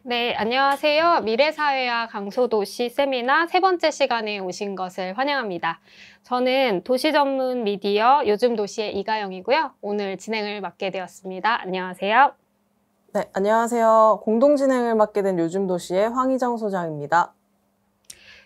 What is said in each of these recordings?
네, 안녕하세요. 미래사회와 강소도시 세미나 세 번째 시간에 오신 것을 환영합니다. 저는 도시 전문 미디어 요즘 도시의 이가영이고요. 오늘 진행을 맡게 되었습니다. 안녕하세요. 네, 안녕하세요. 공동 진행을 맡게 된 요즘 도시의 황희정 소장입니다.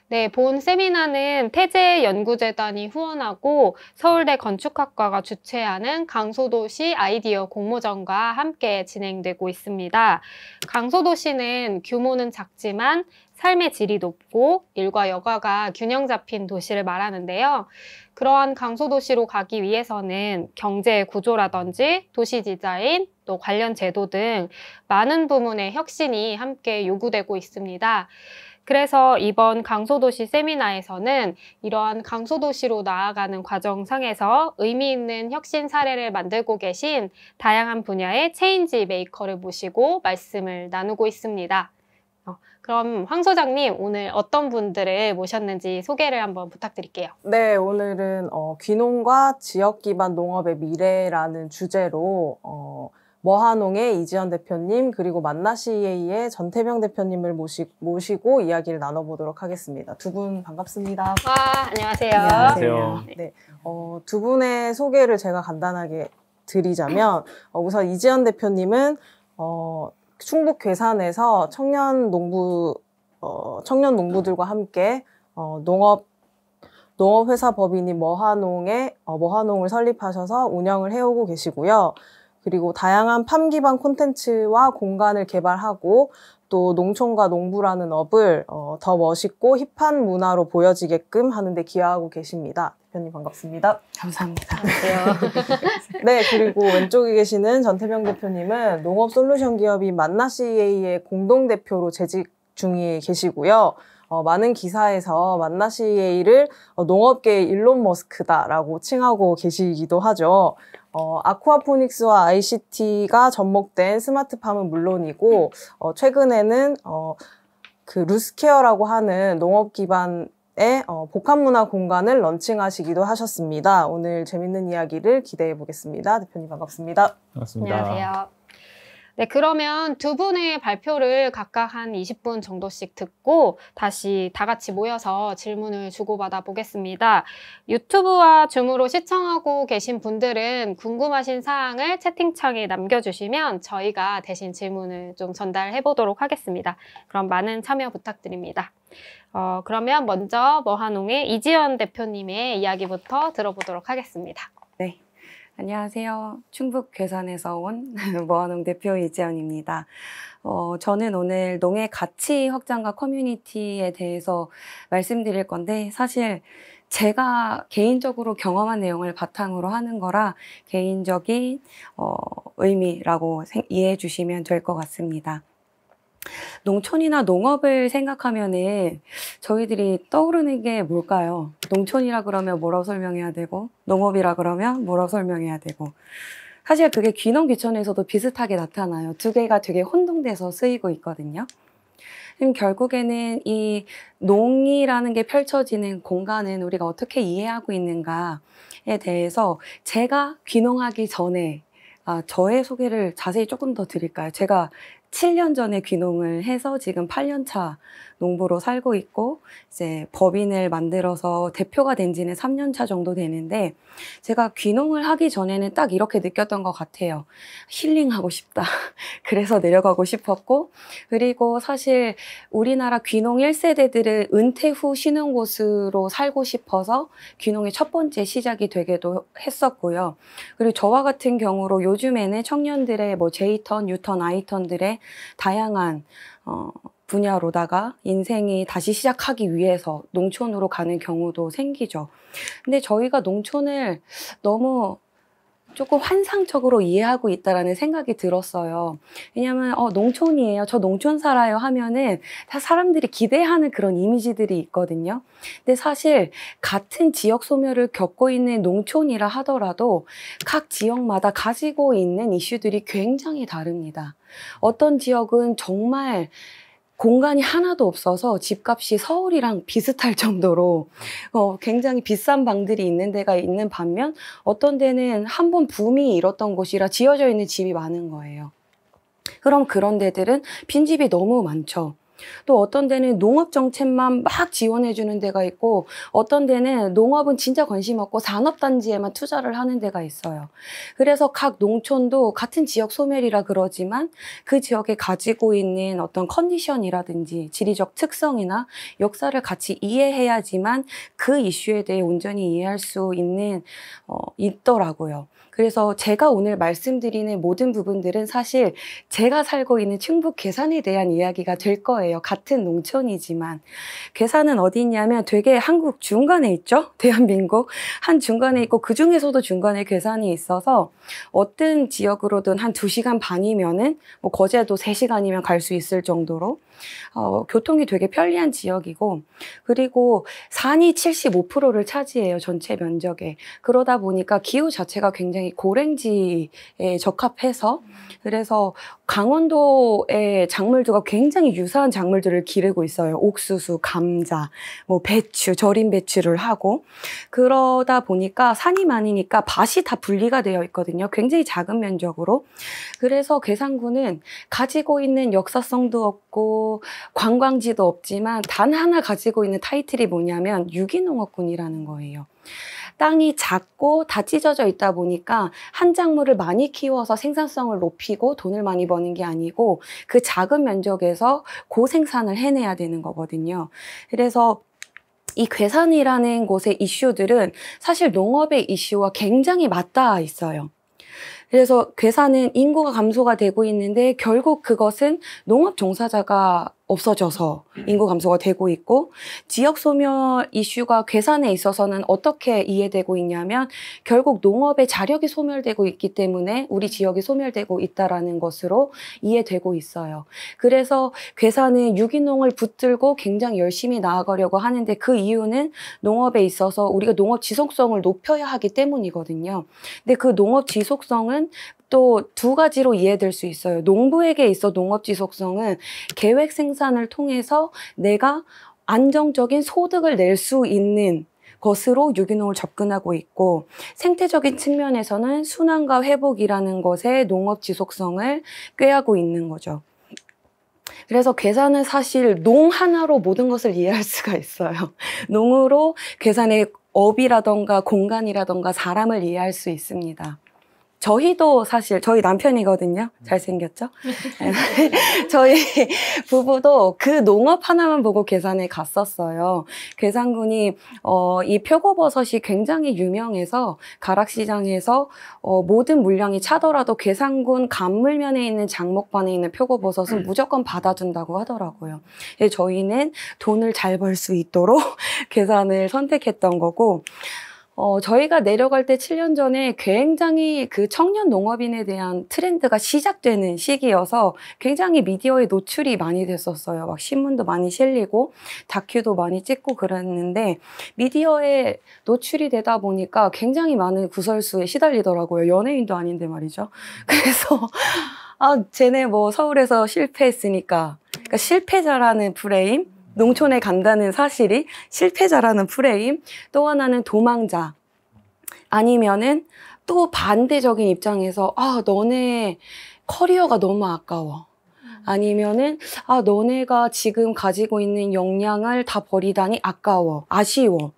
네, 본 세미나는 태제연구재단이 후원하고 서울대 건축학과가 주최하는 강소도시 아이디어 공모전과 함께 진행되고 있습니다. 강소도시는 규모는 작지만 삶의 질이 높고 일과 여가가 균형 잡힌 도시를 말하는데요. 그러한 강소도시로 가기 위해서는 경제 구조라든지 도시 디자인, 또 관련 제도 등 많은 부문의 혁신이 함께 요구되고 있습니다. 그래서 이번 강소도시 세미나에서는 이러한 강소도시로 나아가는 과정상에서 의미 있는 혁신 사례를 만들고 계신 다양한 분야의 체인지 메이커를 모시고 말씀을 나누고 있습니다. 그럼 황 소장님, 오늘 어떤 분들을 모셨는지 소개를 한번 부탁드릴게요. 네, 오늘은 귀농과 지역 기반 농업의 미래라는 주제로 머하농의 이지연 대표님 그리고 만나CEA의 전태병 대표님을 모시고 이야기를 나눠보도록 하겠습니다. 두 분 반갑습니다. 안녕하세요. 안녕하세요. 네, 두 분의 소개를 제가 간단하게 드리자면 우선 이지연 대표님은 충북 괴산에서 청년 농부들과 함께 농업회사 법인인 머하농을 설립하셔서 운영을 해오고 계시고요. 그리고 다양한 팜 기반 콘텐츠와 공간을 개발하고 또 농촌과 농부라는 업을 더 멋있고 힙한 문화로 보여지게끔 하는 데 기여하고 계십니다. 대표님 반갑습니다. 감사합니다. 네, 그리고 왼쪽에 계시는 전태병 대표님은 농업 솔루션 기업인 만나CEA의 공동대표로 재직 중에 계시고요. 많은 기사에서 만나CEA를 농업계의 일론 머스크다라고 칭하고 계시기도 하죠. 아쿠아포닉스와 ICT가 접목된 스마트팜은 물론이고, 최근에는, 그 루스케어라고 하는 농업 기반의 복합문화 공간을 런칭하시기도 하셨습니다. 오늘 재밌는 이야기를 기대해 보겠습니다. 대표님 반갑습니다. 반갑습니다. 안녕하세요. 네, 그러면 두 분의 발표를 각각 한 20분 정도씩 듣고 다시 다 같이 모여서 질문을 주고받아 보겠습니다. 유튜브와 줌으로 시청하고 계신 분들은 궁금하신 사항을 채팅창에 남겨주시면 저희가 대신 질문을 좀 전달해 보도록 하겠습니다. 그럼 많은 참여 부탁드립니다. 그러면 먼저 머하농의 이지연 대표님의 이야기부터 들어보도록 하겠습니다. 네, 안녕하세요. 충북 괴산에서 온 머하농 대표 이지연입니다. 저는 오늘 농의 가치 확장과 커뮤니티에 대해서 말씀드릴 건데 사실 제가 개인적으로 경험한 내용을 바탕으로 하는 거라 개인적인 의미라고 이해해 주시면 될 것 같습니다. 농촌이나 농업을 생각하면은 저희들이 떠오르는 게 뭘까요? 농촌이라 그러면 뭐라고 설명해야 되고 농업이라 그러면 뭐라고 설명해야 되고 사실 그게 귀농 귀촌에서도 비슷하게 나타나요. 두 개가 되게 혼동돼서 쓰이고 있거든요. 그럼 결국에는 이 농이라는 게 펼쳐지는 공간은 우리가 어떻게 이해하고 있는가에 대해서 제가 귀농하기 전에 저의 소개를 자세히 조금 더 드릴까요? 제가 7년 전에 귀농을 해서 지금 8년 차 농부로 살고 있고 이제 법인을 만들어서 대표가 된 지는 3년 차 정도 되는데 제가 귀농을 하기 전에는 딱 이렇게 느꼈던 것 같아요. 힐링하고 싶다. 그래서 내려가고 싶었고 그리고 사실 우리나라 귀농 1세대들은 은퇴 후 쉬는 곳으로 살고 싶어서 귀농의 첫 번째 시작이 되기도 했었고요. 그리고 저와 같은 경우로 요즘에는 청년들의 뭐 J턴, U턴, I턴들의 다양한 분야로다가 인생이 다시 시작하기 위해서 농촌으로 가는 경우도 생기죠. 근데 저희가 농촌을 너무 조금 환상적으로 이해하고 있다라는 생각이 들었어요. 왜냐면 농촌이에요. 저 농촌 살아요 하면은 다 사람들이 기대하는 그런 이미지들이 있거든요. 근데 사실 같은 지역 소멸을 겪고 있는 농촌이라 하더라도 각 지역마다 가지고 있는 이슈들이 굉장히 다릅니다. 어떤 지역은 정말 공간이 하나도 없어서 집값이 서울이랑 비슷할 정도로 굉장히 비싼 방들이 있는 데가 있는 반면 어떤 데는 한 번 붐이 일었던 곳이라 지어져 있는 집이 많은 거예요. 그럼 그런 데들은 빈집이 너무 많죠. 또 어떤 데는 농업 정책만 막 지원해 주는 데가 있고 어떤 데는 농업은 진짜 관심 없고 산업단지에만 투자를 하는 데가 있어요. 그래서 각 농촌도 같은 지역 소멸이라 그러지만 그 지역에 가지고 있는 어떤 컨디션이라든지 지리적 특성이나 역사를 같이 이해해야지만 그 이슈에 대해 온전히 이해할 수 있더라고요. 그래서 제가 오늘 말씀드리는 모든 부분들은 사실 제가 살고 있는 충북 괴산에 대한 이야기가 될 거예요. 같은 농촌이지만. 괴산은 어디 있냐면 되게 한국 중간에 있죠? 대한민국. 한 중간에 있고 그 중에서도 중간에 괴산이 있어서 어떤 지역으로든 한 2시간 반이면은 뭐 거제도 3시간이면 갈 수 있을 정도로 교통이 되게 편리한 지역이고 그리고 산이 75%를 차지해요. 전체 면적에. 그러다 보니까 기후 자체가 굉장히 고랭지에 적합해서 그래서 강원도의 작물들과 굉장히 유사한 작물들을 기르고 있어요. 옥수수, 감자, 뭐 배추, 절임 배추를 하고 그러다 보니까 산이 많으니까 밭이 다 분리가 되어 있거든요. 굉장히 작은 면적으로. 그래서 괴산군은 가지고 있는 역사성도 없고 관광지도 없지만 단 하나 가지고 있는 타이틀이 뭐냐면 유기농업군이라는 거예요. 땅이 작고 다 찢어져 있다 보니까 한 작물을 많이 키워서 생산성을 높이고 돈을 많이 버는 게 아니고 그 작은 면적에서 고생산을 해내야 되는 거거든요. 그래서 이 괴산이라는 곳의 이슈들은 사실 농업의 이슈와 굉장히 맞닿아 있어요. 그래서 괴산은 인구가 감소가 되고 있는데 결국 그것은 농업 종사자가 없어져서 인구 감소가 되고 있고 지역 소멸 이슈가 괴산에 있어서는 어떻게 이해되고 있냐면 결국 농업의 자력이 소멸되고 있기 때문에 우리 지역이 소멸되고 있다라는 것으로 이해되고 있어요. 그래서 괴산은 유기농을 붙들고 굉장히 열심히 나아가려고 하는데 그 이유는 농업에 있어서 우리가 농업 지속성을 높여야 하기 때문이거든요. 근데 그 농업 지속성은 또 2가지로 이해될 수 있어요. 농부에게 있어 농업 지속성은 계획 생산을 통해서 내가 안정적인 소득을 낼 수 있는 것으로 유기농을 접근하고 있고 생태적인 측면에서는 순환과 회복이라는 것에 농업 지속성을 꾀하고 있는 거죠. 그래서 괴산은 사실 농 하나로 모든 것을 이해할 수가 있어요. 농으로 괴산의 업이라던가 공간이라던가 사람을 이해할 수 있습니다. 저희도 사실 저희 남편이거든요. 잘생겼죠? 저희 부부도 그 농업 하나만 보고 괴산에 갔었어요. 괴산군이 이 표고버섯이 굉장히 유명해서 가락시장에서 모든 물량이 차더라도 괴산군 간물면에 있는 장목반에 있는 표고버섯은 무조건 받아준다고 하더라고요. 저희는 돈을 잘 벌 수 있도록 괴산을 선택했던 거고 저희가 내려갈 때 7년 전에 굉장히 그 청년 농업인에 대한 트렌드가 시작되는 시기여서 굉장히 미디어에 노출이 많이 됐었어요. 막 신문도 많이 실리고 다큐도 많이 찍고 그랬는데 미디어에 노출이 되다 보니까 굉장히 많은 구설수에 시달리더라고요. 연예인도 아닌데 말이죠. 그래서 쟤네 뭐 서울에서 실패했으니까 그러니까 실패자라는 프레임 농촌에 간다는 사실이 실패자라는 프레임, 또 하나는 도망자, 아니면은 또 반대적인 입장에서 너네 커리어가 너무 아까워. 아니면은 너네가 지금 가지고 있는 역량을 다 버리다니 아까워, 아쉬워.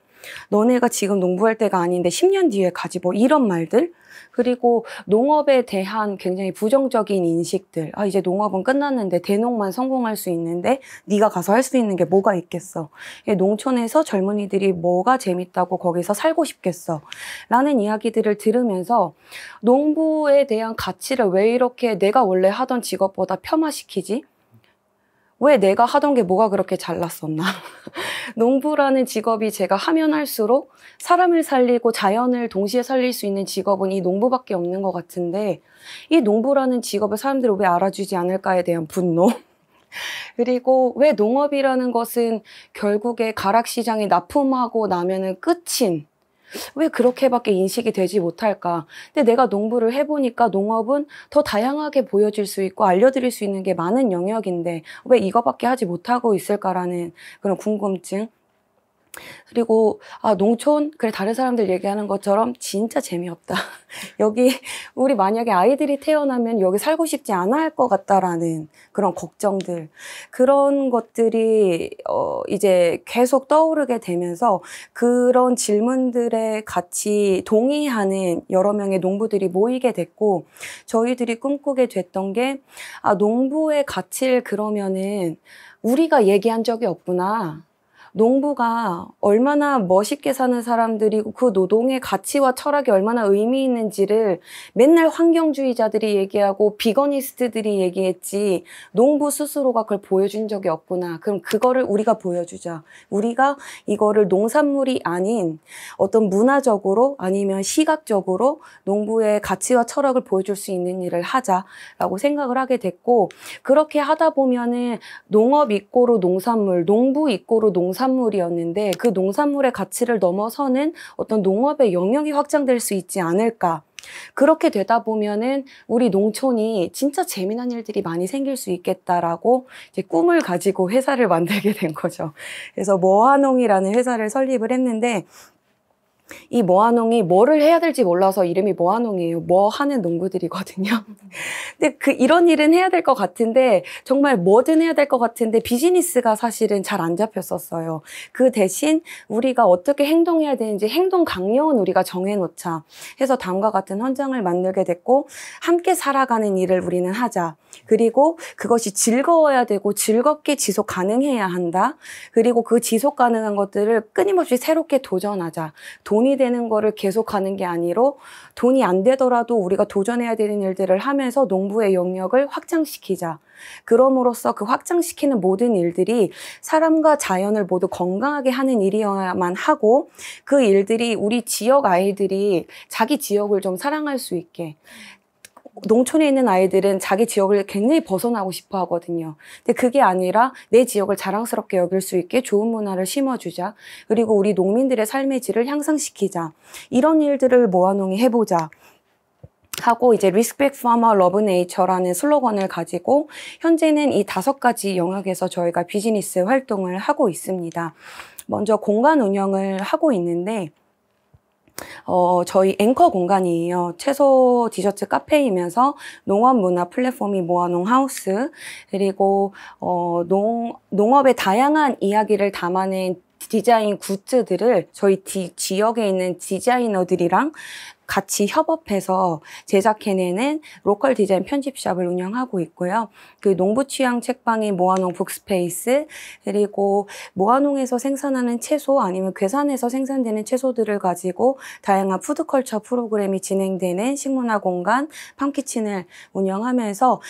너네가 지금 농부할 때가 아닌데 10년 뒤에 가지 뭐 이런 말들. 그리고 농업에 대한 굉장히 부정적인 인식들. 이제 농업은 끝났는데 대농만 성공할 수 있는데 네가 가서 할 수 있는 게 뭐가 있겠어. 농촌에서 젊은이들이 뭐가 재밌다고 거기서 살고 싶겠어. 라는 이야기들을 들으면서 농부에 대한 가치를 왜 이렇게 내가 원래 하던 직업보다 폄하시키지? 왜 내가 하던 게 뭐가 그렇게 잘났었나? 농부라는 직업이 제가 하면 할수록 사람을 살리고 자연을 동시에 살릴 수 있는 직업은 이 농부밖에 없는 것 같은데 이 농부라는 직업을 사람들이 왜 알아주지 않을까에 대한 분노 그리고 왜 농업이라는 것은 결국에 가락시장에 납품하고 나면은 끝인 왜 그렇게밖에 인식이 되지 못할까? 근데 내가 농부를 해보니까 농업은 더 다양하게 보여줄 수 있고 알려드릴 수 있는 게 많은 영역인데 왜 이거밖에 하지 못하고 있을까라는 그런 궁금증. 그리고 농촌 그래 다른 사람들 얘기하는 것처럼 진짜 재미없다. 여기 우리 만약에 아이들이 태어나면 여기 살고 싶지 않아 할 것 같다라는 그런 걱정들, 그런 것들이 이제 계속 떠오르게 되면서 그런 질문들에 같이 동의하는 여러 명의 농부들이 모이게 됐고, 저희들이 꿈꾸게 됐던 게 농부의 가치를 그러면은 우리가 얘기한 적이 없구나. 농부가 얼마나 멋있게 사는 사람들이고 그 노동의 가치와 철학이 얼마나 의미 있는지를 맨날 환경주의자들이 얘기하고 비거니스트들이 얘기했지 농부 스스로가 그걸 보여준 적이 없구나. 그럼 그거를 우리가 보여주자. 우리가 이거를 농산물이 아닌 어떤 문화적으로 아니면 시각적으로 농부의 가치와 철학을 보여줄 수 있는 일을 하자라고 생각을 하게 됐고, 그렇게 하다 보면은 농업 이꼬르 농산물, 농부 이꼬르 농산물이었는데 그 농산물의 가치를 넘어서는 어떤 농업의 영역이 확장될 수 있지 않을까. 그렇게 되다 보면은 우리 농촌이 진짜 재미난 일들이 많이 생길 수 있겠다라고 이제 꿈을 가지고 회사를 만들게 된 거죠. 그래서 머하농이라는 회사를 설립을 했는데, 이 머하농이 뭐를 해야 될지 몰라서 이름이 머하농이에요. 뭐 하는 농부들이거든요. 근데 이런 일은 해야 될 것 같은데, 정말 뭐든 해야 될 것 같은데 비즈니스가 사실은 잘 안 잡혔었어요. 그 대신 우리가 어떻게 행동해야 되는지 행동 강령은 우리가 정해놓자 해서 다음과 같은 헌장을 만들게 됐고, 함께 살아가는 일을 우리는 하자. 그리고 그것이 즐거워야 되고 즐겁게 지속 가능해야 한다. 그리고 그 지속 가능한 것들을 끊임없이 새롭게 도전하자. 돈이 되는 거를 계속하는 게 아니라 돈이 안 되더라도 우리가 도전해야 되는 일들을 하면서 농부의 영역을 확장시키자. 그럼으로써 그 확장시키는 모든 일들이 사람과 자연을 모두 건강하게 하는 일이어야만 하고, 그 일들이 우리 지역 아이들이 자기 지역을 좀 사랑할 수 있게. 농촌에 있는 아이들은 자기 지역을 굉장히 벗어나고 싶어 하거든요. 근데 그게 아니라 내 지역을 자랑스럽게 여길 수 있게 좋은 문화를 심어주자. 그리고 우리 농민들의 삶의 질을 향상시키자. 이런 일들을 모아농이 해보자 하고 이제 Respect Farmer, Love Nature라는 슬로건을 가지고 현재는 이 5가지 영역에서 저희가 비즈니스 활동을 하고 있습니다. 먼저 공간 운영을 하고 있는데, 저희 앵커 공간이에요. 채소 디저트 카페이면서 농업 문화 플랫폼이 모아농 하우스, 그리고 농업의 다양한 이야기를 담아낸 디자인 굿즈들을 저희 지역에 있는 디자이너들이랑 같이 협업해서 제작해내는 로컬 디자인 편집샵을 운영하고 있고요. 그 농부 취향 책방인 모아농 북스페이스, 그리고 모아농에서 생산하는 채소 아니면 괴산에서 생산되는 채소들을 가지고 다양한 푸드컬처 프로그램이 진행되는 식문화 공간 팜키친을 운영하면서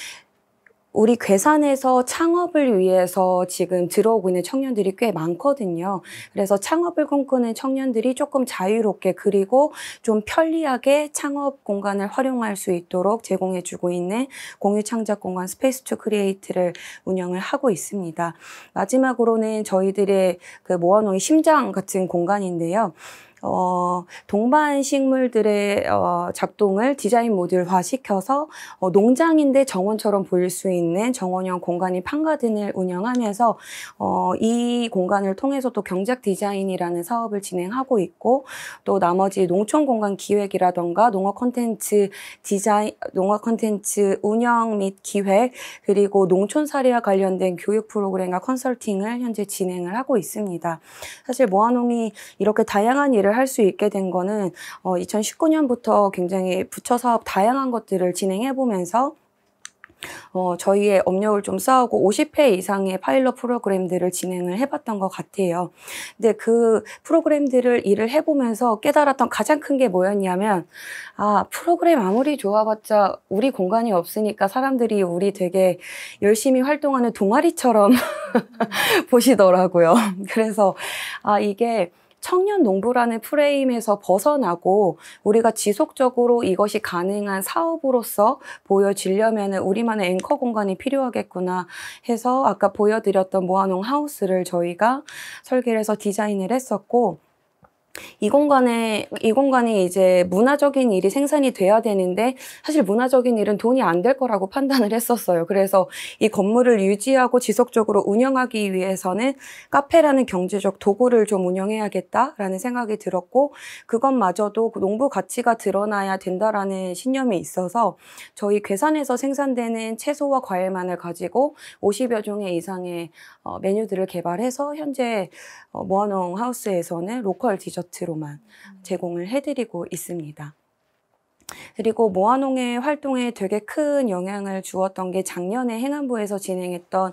우리 괴산에서 창업을 위해서 지금 들어오고 있는 청년들이 꽤 많거든요. 그래서 창업을 꿈꾸는 청년들이 조금 자유롭게 그리고 좀 편리하게 창업 공간을 활용할 수 있도록 제공해주고 있는 공유 창작 공간 스페이스 투 크리에이트를 운영을 하고 있습니다. 마지막으로는 저희들의 그 모아농의 심장 같은 공간인데요. 동반 식물들의 작동을 디자인 모듈화 시켜서 농장인데 정원처럼 보일 수 있는 정원형 공간인 판가든을 운영하면서 이 공간을 통해서 또 경작 디자인이라는 사업을 진행하고 있고, 또 나머지 농촌 공간 기획이라던가 농업 콘텐츠 디자인, 농업 콘텐츠 운영 및 기획, 그리고 농촌 사례와 관련된 교육 프로그램과 컨설팅을 현재 진행을 하고 있습니다. 사실 모아농이 이렇게 다양한 일을 할 수 있게 된 거는 2019년부터 굉장히 부처 사업 다양한 것들을 진행해 보면서 저희의 업력을 좀 쌓고 50회 이상의 파일럿 프로그램들을 진행을 해봤던 것 같아요. 근데 그 프로그램들을 일을 해보면서 깨달았던 가장 큰 게 뭐였냐면, 프로그램 아무리 좋아봤자 우리 공간이 없으니까 사람들이 우리 되게 열심히 활동하는 동아리처럼 보시더라고요. 그래서 이게 청년 농부라는 프레임에서 벗어나고 우리가 지속적으로 이것이 가능한 사업으로서 보여지려면 우리만의 앵커 공간이 필요하겠구나 해서 아까 보여드렸던 모아농 하우스를 저희가 설계를 해서 디자인을 했었고, 이 공간이 이제 문화적인 일이 생산이 돼야 되는데 사실 문화적인 일은 돈이 안 될 거라고 판단을 했었어요. 그래서 이 건물을 유지하고 지속적으로 운영하기 위해서는 카페라는 경제적 도구를 좀 운영해야겠다라는 생각이 들었고 그것마저도 농부 가치가 드러나야 된다라는 신념이 있어서 저희 괴산에서 생산되는 채소와 과일만을 가지고 50여 종의 이상의 메뉴들을 개발해서 현재 모아농 하우스에서는 로컬 디저트로만 제공을 해드리고 있습니다. 그리고 모아농의 활동에 되게 큰 영향을 주었던 게 작년에 행안부에서 진행했던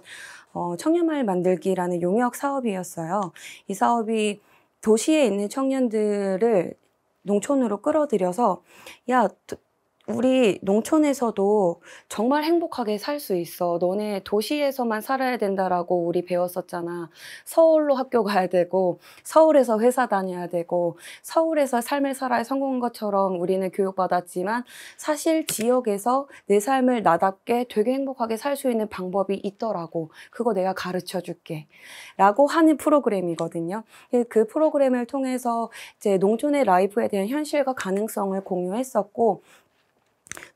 청년마을 만들기라는 용역 사업이었어요. 이 사업이 도시에 있는 청년들을 농촌으로 끌어들여서 야, 우리 농촌에서도 정말 행복하게 살 수 있어. 너네 도시에서만 살아야 된다라고 우리 배웠었잖아. 서울로 학교 가야 되고, 서울에서 회사 다녀야 되고, 서울에서 삶을 살아야 성공한 것처럼 우리는 교육받았지만, 사실 지역에서 내 삶을 나답게 되게 행복하게 살 수 있는 방법이 있더라고. 그거 내가 가르쳐 줄게. 라고 하는 프로그램이거든요. 그 프로그램을 통해서 이제 농촌의 라이프에 대한 현실과 가능성을 공유했었고,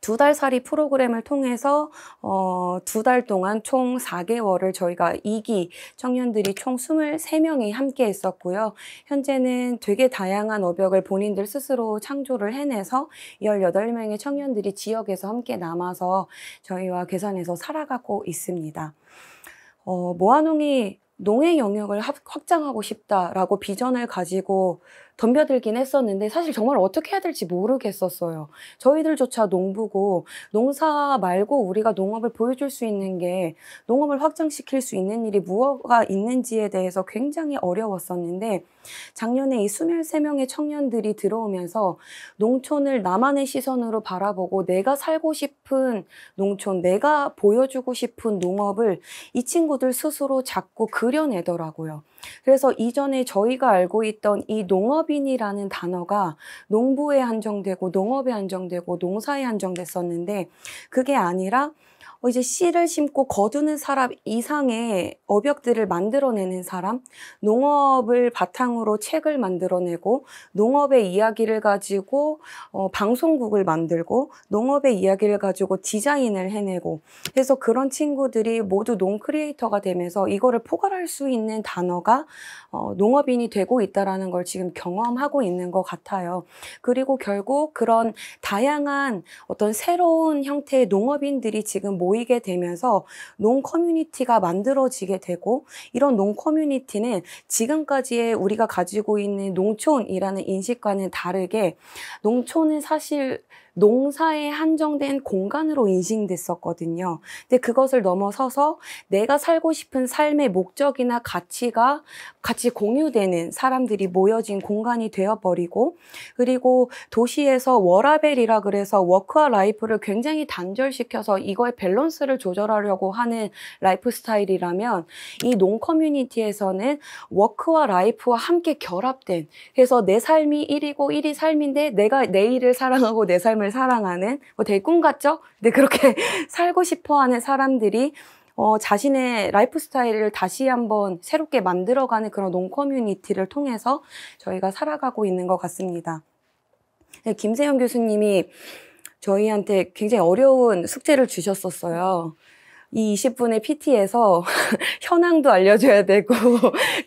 2달살이 프로그램을 통해서 2달 동안 총 4개월을 저희가 2기 청년들이 총 23명이 함께 했었고요. 현재는 되게 다양한 어벽을 본인들 스스로 창조를 해내서 18명의 청년들이 지역에서 함께 남아서 저희와 괴산에서 살아가고 있습니다. 모아농이 농의 영역을 확장하고 싶다라고 비전을 가지고 덤벼들긴 했었는데 사실 정말 어떻게 해야 될지 모르겠었어요. 저희들조차 농부고 농사 말고 우리가 농업을 보여줄 수 있는 게 농업을 확장시킬 수 있는 일이 무엇가 있는지에 대해서 굉장히 어려웠었는데 작년에 이 23명의 청년들이 들어오면서 농촌을 나만의 시선으로 바라보고 내가 살고 싶은 농촌, 내가 보여주고 싶은 농업을 이 친구들 스스로 자꾸 그려내더라고요. 그래서 이전에 저희가 알고 있던 이 농업인이라는 단어가 농부에 한정되고 농업에 한정되고 농사에 한정됐었는데 그게 아니라 이제 씨를 심고 거두는 사람 이상의 어벽들을 만들어내는 사람, 농업을 바탕으로 책을 만들어내고 농업의 이야기를 가지고 방송국을 만들고 농업의 이야기를 가지고 디자인을 해내고 그래서 그런 친구들이 모두 농 크리에이터가 되면서 이거를 포괄할 수 있는 단어가 농업인이 되고 있다는 걸 지금 경험하고 있는 것 같아요. 그리고 결국 그런 다양한 어떤 새로운 형태의 농업인들이 지금 모이게 되면서 농 커뮤니티가 만들어지게 되고 이런 농 커뮤니티는 지금까지의 우리가 가지고 있는 농촌이라는 인식과는 다르게 농촌은 사실 농사에 한정된 공간으로 인식됐었거든요. 근데 그것을 넘어서서 내가 살고 싶은 삶의 목적이나 가치가 같이 공유되는 사람들이 모여진 공간이 되어버리고 그리고 도시에서 워라밸이라 그래서 워크와 라이프를 굉장히 단절시켜서 이거의 밸런스를 조절하려고 하는 라이프 스타일이라면 이 농 커뮤니티에서는 워크와 라이프와 함께 결합된 그래서 내 삶이 일이고 일이 삶인데 내가 내일을 사랑하고 내 삶을 사랑하는 되게 꿈 같죠? 근데 그렇게 살고 싶어하는 사람들이 자신의 라이프 스타일을 다시 한번 새롭게 만들어가는 그런 농 커뮤니티를 통해서 저희가 살아가고 있는 것 같습니다. 김세영 교수님이 저희한테 굉장히 어려운 숙제를 주셨었어요. 이 20분의 PT에서 현황도 알려줘야 되고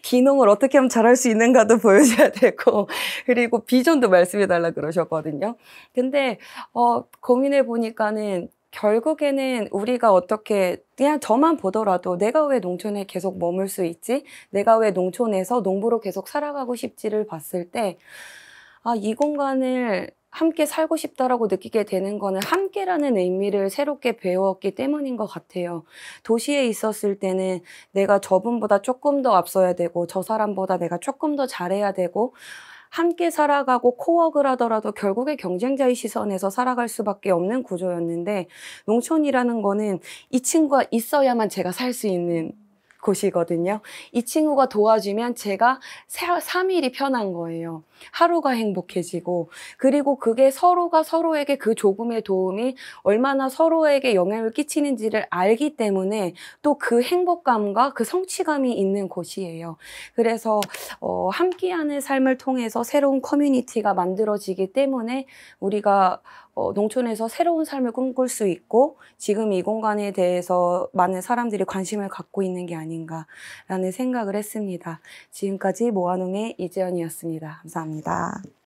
기농을 어떻게 하면 잘할 수 있는가도 보여줘야 되고 그리고 비전도 말씀해달라 그러셨거든요. 근데 고민해 보니까는 결국에는 우리가 어떻게 그냥 저만 보더라도 내가 왜 농촌에 계속 머물 수 있지? 내가 왜 농촌에서 농부로 계속 살아가고 싶지를 봤을 때 이 공간을 함께 살고 싶다라고 느끼게 되는 거는 함께라는 의미를 새롭게 배웠기 때문인 것 같아요. 도시에 있었을 때는 내가 저분보다 조금 더 앞서야 되고 저 사람보다 내가 조금 더 잘해야 되고 함께 살아가고 코워크를 하더라도 결국에 경쟁자의 시선에서 살아갈 수밖에 없는 구조였는데 농촌이라는 거는 이 친구가 있어야만 제가 살 수 있는 곳이거든요. 이 친구가 도와주면 제가 3일이 편한 거예요. 하루가 행복해지고, 그리고 그게 서로가 서로에게 그 조금의 도움이 얼마나 서로에게 영향을 끼치는지를 알기 때문에 또 그 행복감과 그 성취감이 있는 곳이에요. 그래서 함께하는 삶을 통해서 새로운 커뮤니티가 만들어지기 때문에 우리가 농촌에서 새로운 삶을 꿈꿀 수 있고 지금 이 공간에 대해서 많은 사람들이 관심을 갖고 있는 게 아닌가라는 생각을 했습니다. 지금까지 모아농의 이재현이었습니다. 감사합니다.